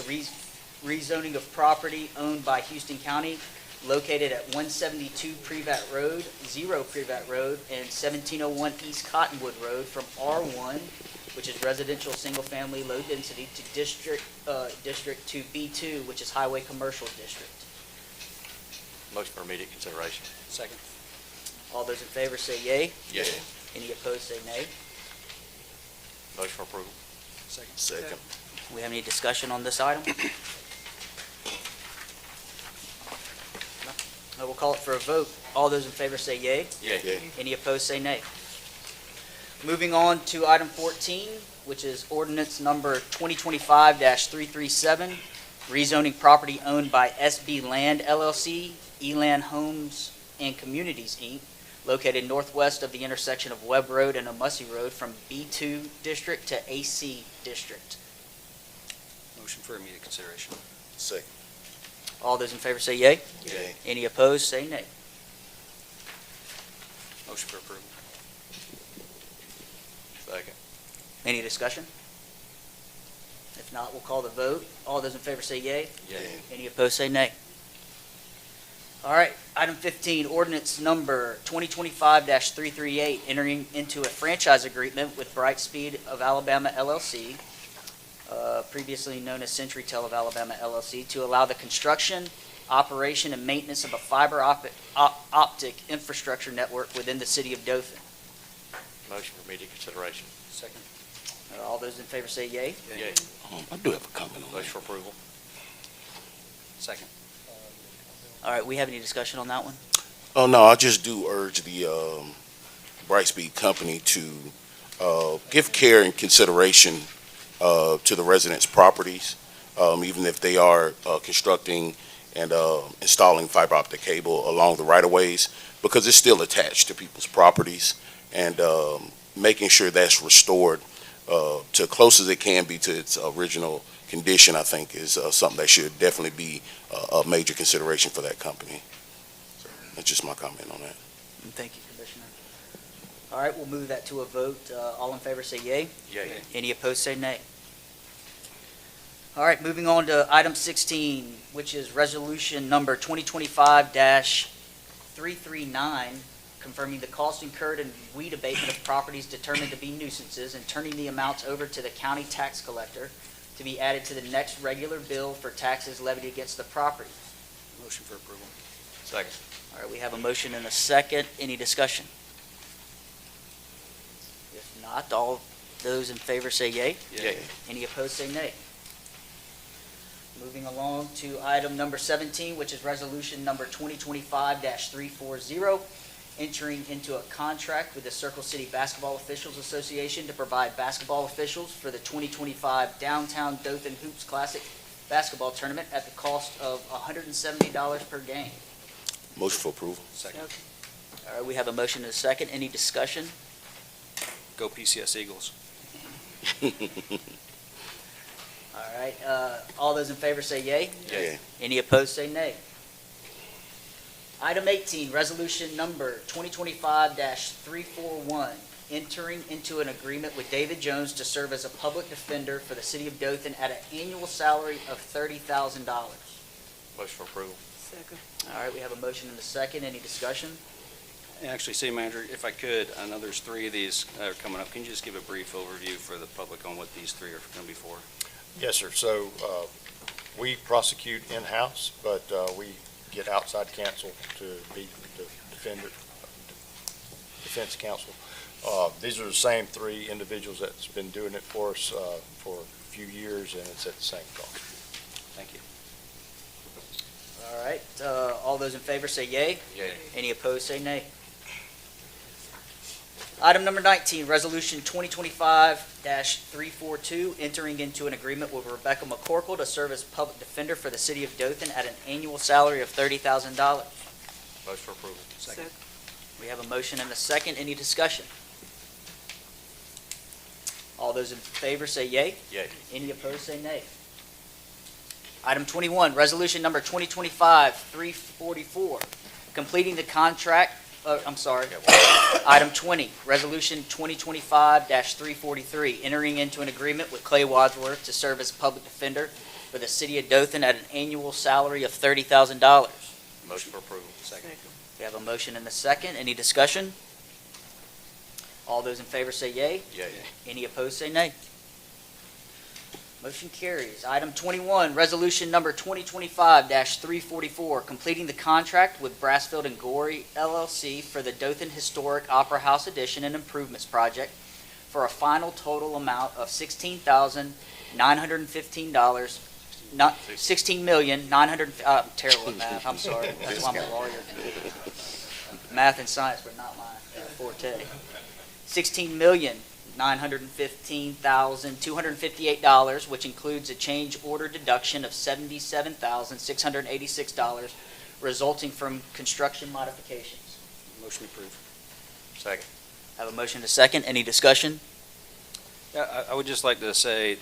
rezoning of property owned by Houston County located at 172 Privat Road, 0 Privat Road, and 1701 East Cottonwood Road from R1, which is residential single-family low density, to district to B2, which is highway commercial district. Motion for immediate consideration. Second. All those in favor say yay. Yay. Any opposed say nay. Motion for approval. Second. We have any discussion on this item? No, we'll call it for a vote. All those in favor say yay. Yay. Any opposed say nay. Moving on to item 14, which is ordinance number 2025-337, rezoning property owned by SB Land LLC, Eland Homes and Communities, Inc., located northwest of the intersection of Webb Road and Amussie Road from B2 district to AC district. Motion for immediate consideration. Second. All those in favor say yay. Yay. Any opposed say nay. Motion for approval. Second. Any discussion? If not, we'll call the vote. All those in favor say yay. Yay. Any opposed say nay. All right, item 15, ordinance number 2025-338, entering into a franchise agreement with Brightspeed of Alabama LLC, previously known as CenturyTel of Alabama LLC, to allow the construction, operation, and maintenance of a fiber optic infrastructure network within the city of Dothan. Motion for immediate consideration. Second. All those in favor say yay. Yay. I do have a comment on that. Motion for approval. Second. All right, we have any discussion on that one? Oh, no, I just do urge the Brightspeed company to give care and consideration to the residents' properties, even if they are constructing and installing fiber optic cable along the right-of-ways, because it's still attached to people's properties, and making sure that's restored to close as it can be to its original condition, I think, is something that should definitely be a major consideration for that company. So that's just my comment on that. Thank you, Commissioner. All right, we'll move that to a vote. All in favor say yay. Yay. Any opposed say nay. All right, moving on to item 16, which is resolution number 2025-339, confirming the cost incurred in weed abatement of properties determined to be nuisances and turning the amounts over to the county tax collector to be added to the next regular bill for taxes levied against the property. Motion for approval. Second. All right, we have a motion and a second. Any discussion? If not, all those in favor say yay. Yay. Any opposed say nay. Moving along to item number 17, which is resolution number 2025-340, entering into a contract with the Circle City Basketball Officials Association to provide basketball officials for the 2025 Downtown Dothan Hoops Classic basketball tournament at the cost of $170 per game. Motion for approval. Second. All right, we have a motion and a second. Any discussion? Go PCS Eagles. All right, all those in favor say yay. Yay. Any opposed say nay. Item 18, resolution number 2025-341, entering into an agreement with David Jones to serve as a public defender for the city of Dothan at an annual salary of $30,000. Motion for approval. Second. All right, we have a motion and a second. Any discussion? Actually, City Manager, if I could, I know there's three of these that are coming up. Can you just give a brief overview for the public on what these three are going to be for? Yes, sir. So we prosecute in-house, but we get outside counsel to be the defense counsel. These are the same three individuals that's been doing it for us for a few years, and it's at the same cost. Thank you. All right, all those in favor say yay. Yay. Any opposed say nay. Item number 19, resolution 2025-342, entering into an agreement with Rebecca McCorkle to serve as public defender for the city of Dothan at an annual salary of $30,000. Motion for approval. Second. We have a motion and a second. Any discussion? All those in favor say yay. Yay. Any opposed say nay. Item 21, resolution number 2025-344, completing the contract, Item 20, resolution 2025-343, entering into an agreement with Clay Wadsworth to serve as public defender for the city of Dothan at an annual salary of $30,000. Motion for approval. Second. We have a motion and a second. Any discussion? All those in favor say yay. Yay. Any opposed say nay. Motion carries. Item 21, resolution number 2025-344, completing the contract with Brassfield and Gorey LLC for the Dothan Historic Opera House Addition and Improvements Project for a final total amount of $16,915. Not $16,900,000. I'm terrible at math. I'm sorry. That's why I'm a lawyer. Math and science were not my forte. $16,915,258, which includes a change order deduction of $77,686, resulting from construction modifications. Motion approved. Second. I have a motion and a second. Any discussion? Yeah, I would just like to say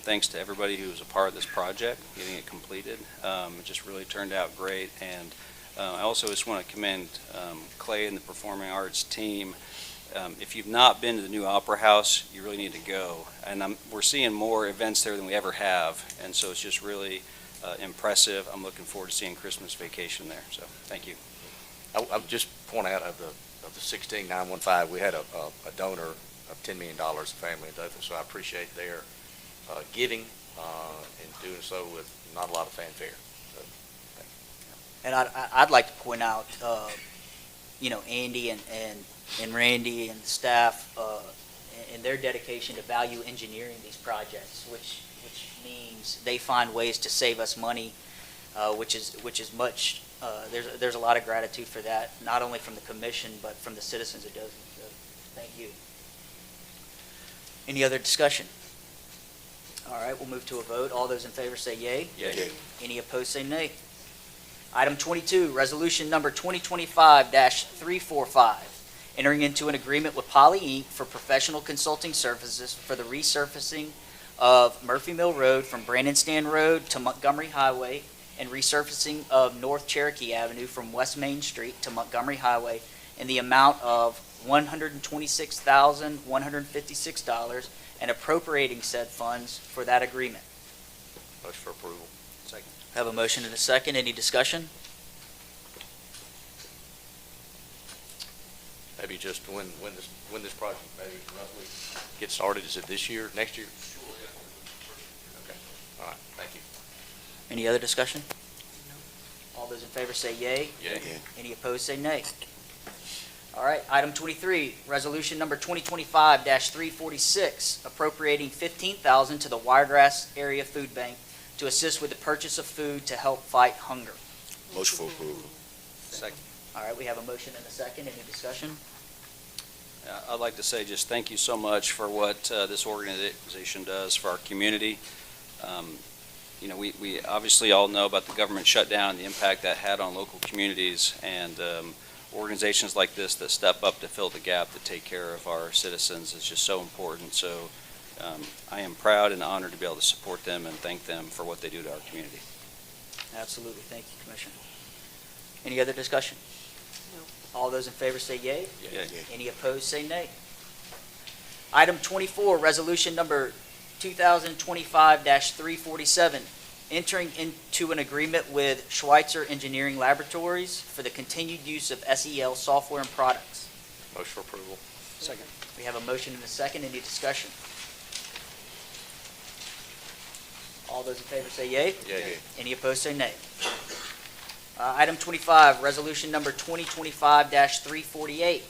thanks to everybody who was a part of this project, getting it completed. It just really turned out great, and I also just want to commend Clay and the Performing Arts team. If you've not been to the new Opera House, you really need to go. And we're seeing more events there than we ever have, and so it's just really impressive. I'm looking forward to seeing Christmas Vacation there, so thank you. I'll just point out of the 16,915, we had a donor of $10 million, a family in Dothan, so I appreciate their giving and doing so with not a lot of fanfare. So, thank you. And I'd like to point out, Andy and Randy and the staff and their dedication to value engineering these projects, which means they find ways to save us money, which is much. There's a lot of gratitude for that, not only from the commission but from the citizens of Dothan. So, thank you. Any other discussion? All right, we'll move to a vote. All those in favor say yay. Yay. Any opposed say nay. Item 22, resolution number 2025-345, entering into an agreement with Poly Inc. for professional consulting services for the resurfacing of Murphy Mill Road from Brandon Stand Road to Montgomery Highway and resurfacing of North Cherokee Avenue from West Main Street to Montgomery Highway in the amount of $126,156 and appropriating said funds for that agreement. Motion for approval. Second. Have a motion and a second. Any discussion? Maybe just when this project maybe roughly gets started, is it this year, next year? Okay, all right, thank you. Any other discussion? All those in favor say yay. Yay. Any opposed say nay. All right, item 23, resolution number 2025-346, appropriating $15,000 to the Wiregrass Area Food Bank to assist with the purchase of food to help fight hunger. Motion for approval. Second. All right, we have a motion and a second. Any discussion? I'd like to say just thank you so much for what this organization does for our community. We obviously all know about the government shutdown and the impact that had on local communities, and organizations like this that step up to fill the gap, to take care of our citizens is just so important. So I am proud and honored to be able to support them and thank them for what they do to our community. Absolutely. Thank you, Commissioner. Any other discussion? No. All those in favor say yea. Yay. Any opposed, say nay. Item 24, resolution number 2025-347, entering into an agreement with Schweitzer Engineering Laboratories for the continued use of SEL software and products. Motion for approval. Second. We have a motion and a second. Any discussion? All those in favor say yea. Yay. Any opposed, say nay. Item 25, resolution number 2025-348,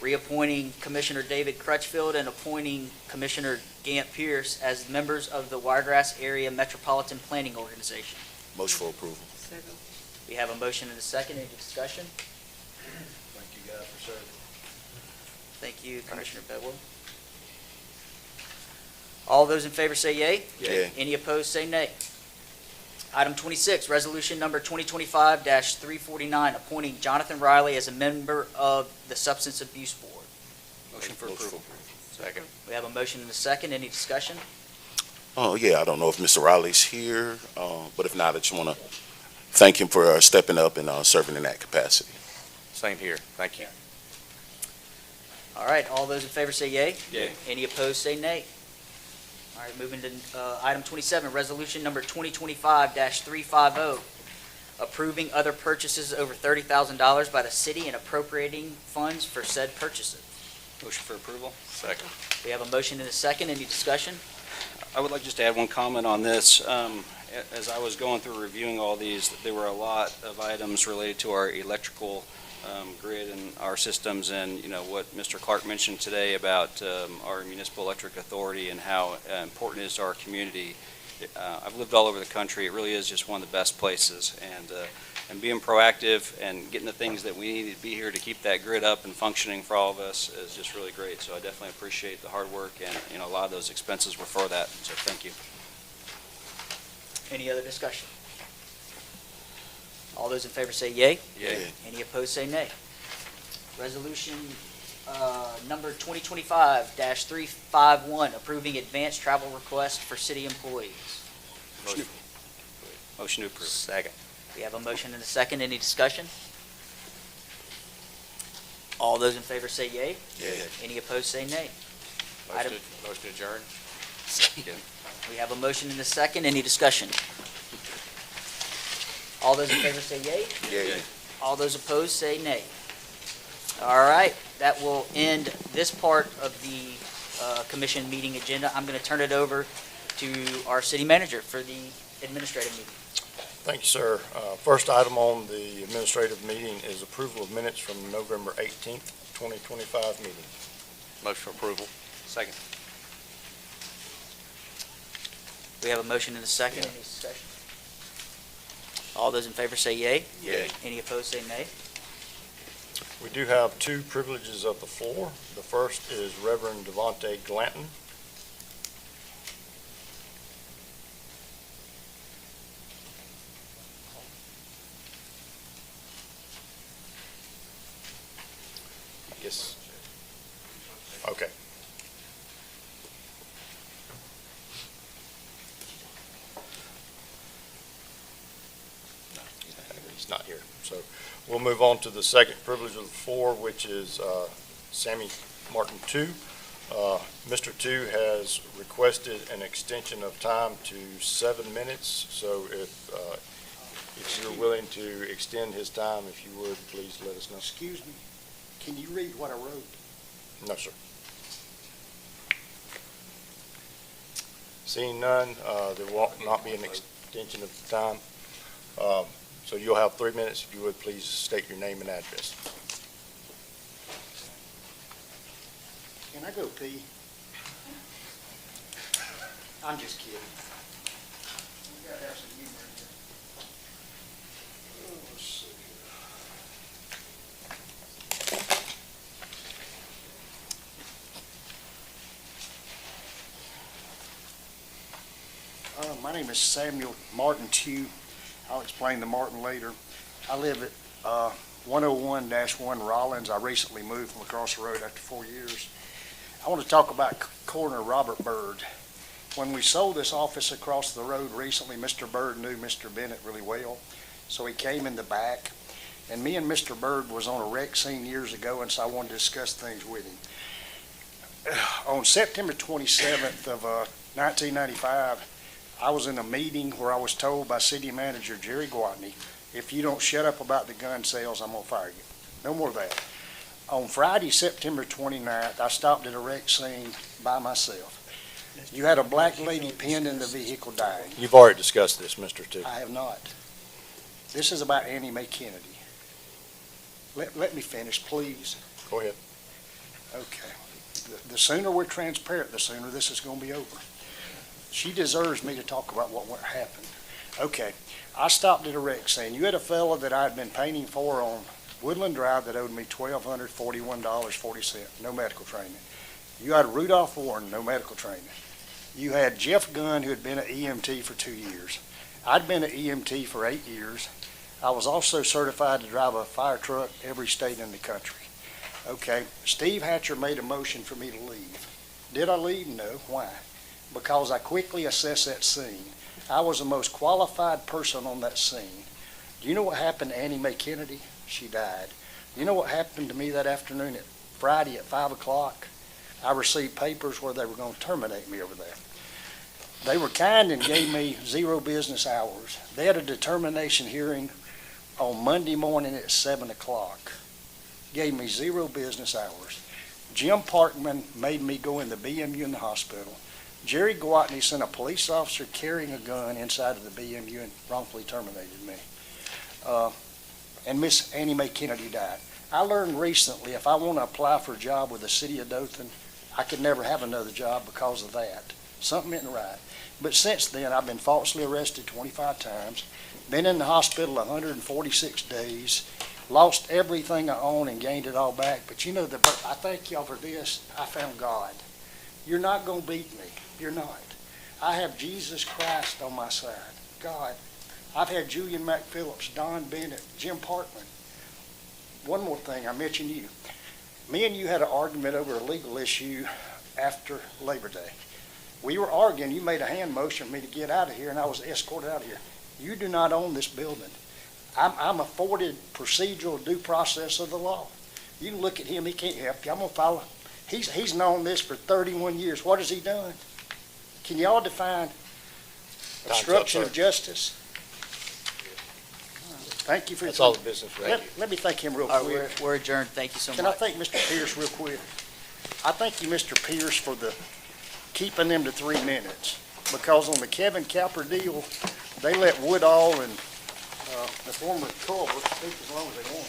reappointing Commissioner David Crutchfield and appointing Commissioner Gant Pierce as members of the Wiregrass Area Metropolitan Planning Organization. Motion for approval. Second. We have a motion and a second. Any discussion? Thank you guys for serving. Thank you, Commissioner Bedwell. All those in favor say yea. Yay. Any opposed, say nay. Item 26, resolution number 2025-349, appointing Jonathan Riley as a member of the Substance Abuse Board. Motion for approval. Second. We have a motion and a second. Any discussion? Oh, yeah, I don't know if Mr. Riley's here, but if not, I just want to thank him for stepping up and serving in that capacity. Same here. Thank you. All right, all those in favor say yea. Yay. Any opposed, say nay. All right, moving to item 27, resolution number 2025-350, approving other purchases over $30,000 by the city and appropriating funds for said purchases. Motion for approval. Second. We have a motion and a second. Any discussion? I would like just to add one comment on this. As I was going through reviewing all these, there were a lot of items related to our electrical grid and our systems, and what Mr. Clark mentioned today about our municipal electric authority and how important it is to our community. I've lived all over the country. It really is just one of the best places, and being proactive and getting the things that we need to be here to keep that grid up and functioning for all of us is just really great. So I definitely appreciate the hard work, and a lot of those expenses were for that. So thank you. Any other discussion? All those in favor say yea. Yay. Any opposed, say nay. Resolution number 2025-351, approving advanced travel request for city employees. Motion to approve. Second. We have a motion and a second. Any discussion? All those in favor say yea. Yay. Any opposed, say nay. Item- Motion to adjourn. We have a motion and a second. Any discussion? All those in favor say yea. Yay. All those opposed say nay. All right, that will end this part of the commission meeting agenda. I'm going to turn it over to our city manager for the administrative meeting. Thank you, sir. First item on the administrative meeting is approval of minutes from November 18th, 2025 meeting. Motion for approval. Second. We have a motion and a second. Any discussion? All those in favor say yea. Yay. Any opposed say nay. We do have two privileges of the floor. The first is Reverend Devontae Glanton. Yes. Okay. He's not here. So we'll move on to the second privilege of the floor, which is Sammy Martin II. Mr. II has requested an extension of time to 7 minutes. So if you're willing to extend his time, if you would, please let us know. Excuse me, can you read what I wrote? No, sir. Seeing none, there will not be an extension of the time. So you'll have 3 minutes. If you would, please state your name and address. Can I go pee? I'm just kidding. We gotta have some humor in here. Oh, let's see here. My name is Samuel Martin Tew. I'll explain the Martin later. I live at 101-1 Rollins. I recently moved from across the road after 4 years. I want to talk about coroner, Robert Byrd. When we sold this office across the road recently, Mr. Byrd knew Mr. Bennett really well, so he came in the back. And me and Mr. Byrd was on a wreck scene years ago, and so I wanted to discuss things with him. On September 27th of 1995, I was in a meeting where I was told by City Manager Jerry Gwatney, if you don't shut up about the gun sales, I'm going to fire you. No more of that. On Friday, September 29th, I stopped at a wreck scene by myself. You had a black lady pinned in the vehicle dying. You've already discussed this, Mr. T. I have not. This is about Annie Mae Kennedy. Let me finish, please. Go ahead. Okay. The sooner we're transparent, the sooner this is going to be over. She deserves me to talk about what happened. Okay. I stopped at a wreck scene. You had a fella that I had been painting for on Woodland Drive that owed me $1,241.40, no medical training. You had Rudolph Warren, no medical training. You had Jeff Gunn, who had been an EMT for 2 years. I'd been an EMT for 8 years. I was also certified to drive a fire truck every state in the country. Okay, Steve Hatcher made a motion for me to leave. Did I leave? No. Why? Because I quickly assessed that scene. I was the most qualified person on that scene. Do you know what happened to Annie Mae Kennedy? She died. Do you know what happened to me that afternoon at Friday at 5 o'clock? I received papers where they were going to terminate me over there. They were kind and gave me 0 business hours. They had a determination hearing on Monday morning at 7 o'clock. Gave me 0 business hours. Jim Parkman made me go in the BMU in the hospital. Jerry Gwatney sent a police officer carrying a gun inside of the BMU and wrongfully terminated me. And Miss Annie Mae Kennedy died. I learned recently if I want to apply for a job with the city of Dothan, I could never have another job because of that. Something isn't right. But since then, I've been falsely arrested 25 times, been in the hospital 146 days, lost everything I own and gained it all back. But you know, I thank y'all for this. I found God. You're not going to beat me. You're not. I have Jesus Christ on my side. God. I've had Julian McPhillips, Don Bennett, Jim Parkman. One more thing, I mentioned you. Me and you had an argument over a legal issue after Labor Day. We were arguing, you made a hand motion for me to get out of here, and I was escorted out of here. You do not own this building. I'm afforded procedural due process of the law. You can look at him, he can't help you. I'm going to follow. He's known this for 31 years. What has he done? Can y'all define obstruction of justice? Thank you for That's all the business we have. Let me thank him real All quick. right, we're adjourned. Thank you so Can much. I thank Mr. Pierce real quick? I thank you, Mr. Pierce, for keeping them to 3 minutes. Because on the Kevin Cowper deal, they let Woodall and the former Culver speak as long as they want.